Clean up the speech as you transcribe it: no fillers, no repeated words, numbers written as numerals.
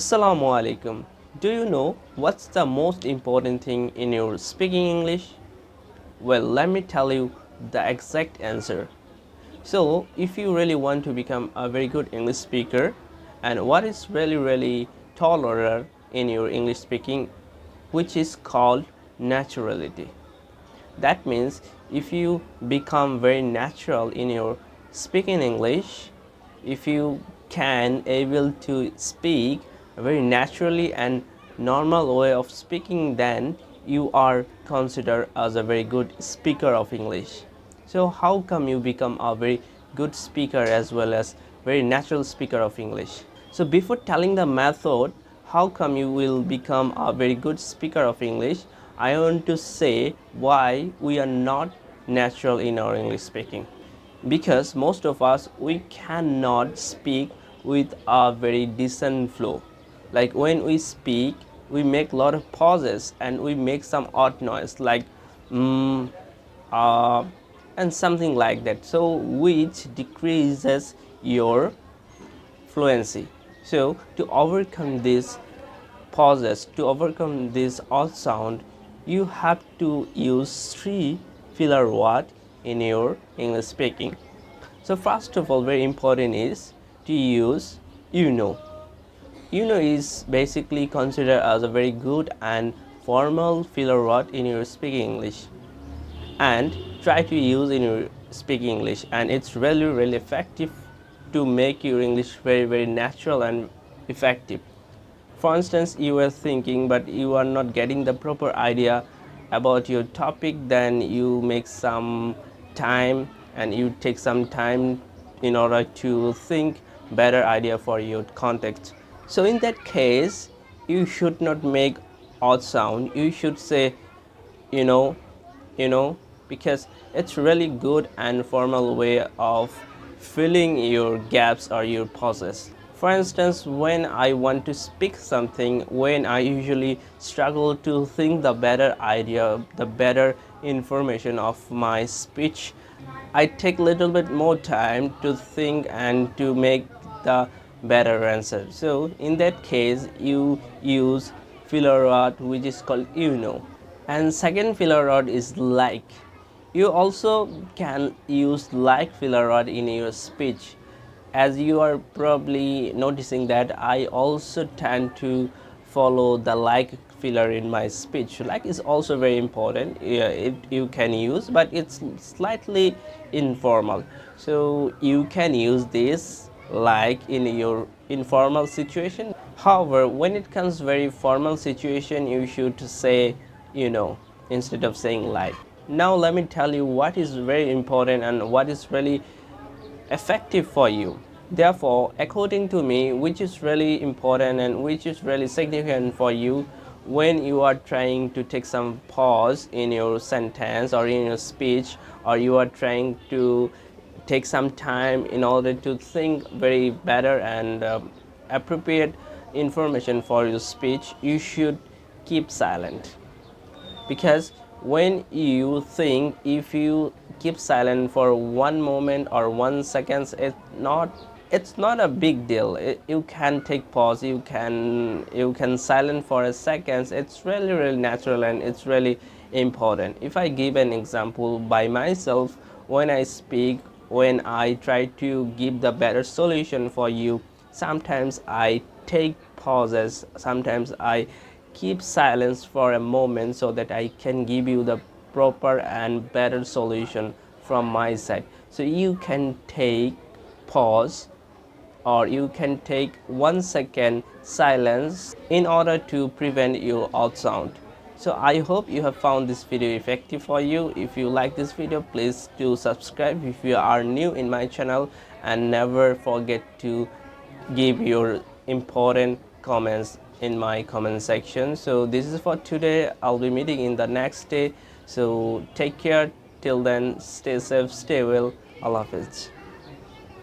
Assalamu alaikum. Do you know what's the most important thing in your speaking English? Well, let me tell you the exact answer. So, if you really want to become a very good English speaker, and what is really tolerant in your English speaking, which is called naturality. That means if you become very natural in your speaking English, if you can able to speak very naturally and normal way of speaking, then you are considered as a very good speaker of English. So how come you become a very good speaker as well as very natural speaker of English? So before telling the method, how come you will become a very good speaker of English, I want to say why we are not natural in our English speaking. Because most of us, we cannot speak with a very decent flow. Like when we speak, we make a lot of pauses and we make some odd noise like uh, and something like that, so which decreases your fluency. So to overcome these pauses, to overcome this odd sound, you have to use three filler words in your English speaking. So first of all, very important is to use you know. You know is basically considered as a very good and formal filler word in your speaking English, and try to use in your speaking English, and it's really effective to make your English very natural and effective. For instance, you are thinking but you are not getting the proper idea about your topic, then you make some time and you take some time in order to think better idea for your context. So in that case, you should not make odd sound, you should say you know you know because it's really good and formal way of filling your gaps or your pauses. For instance, when I want to speak something, when I usually struggle to think the better idea, the better information of my speech, I take a little bit more time to think and to make the better answer. So in that case, you use filler word which is called and second filler word is like. You also can use like filler word in your speech. As you are probably noticing that I also tend to follow the like filler in my speech. Like is also very important. Yeah, you can use, but it's slightly informal. So you can use this like in your informal situation. However, when it comes very formal situation, you should say instead of saying like. Now let me tell you what is very important and what is really effective for you. Therefore, according to me, which is really important and which is really significant for you when you are trying to take some pause in your sentence or in your speech, or you are trying to take some time in order to think very better and appropriate information for your speech, you should keep silent. Because when you think, if you keep silent for one moment or 1 second, it's not a big deal. You can take pause, you can silent for a second. It's really natural and it's really important. If I give an example by myself, when I speak, when I try to give the better solution for you, sometimes I take pauses, sometimes I keep silence for a moment so that I can give you the proper and better solution from my side. So you can take pause, or you can take 1 second silence in order to prevent your out sound. So I hope you have found this video effective for you. If you like this video, please do subscribe if you are new in my channel, and never forget to give your important comments in my comment section. So this is for today. I'll be meeting in the next day. So take care. Till then, stay safe, stay well. Allah Hafiz.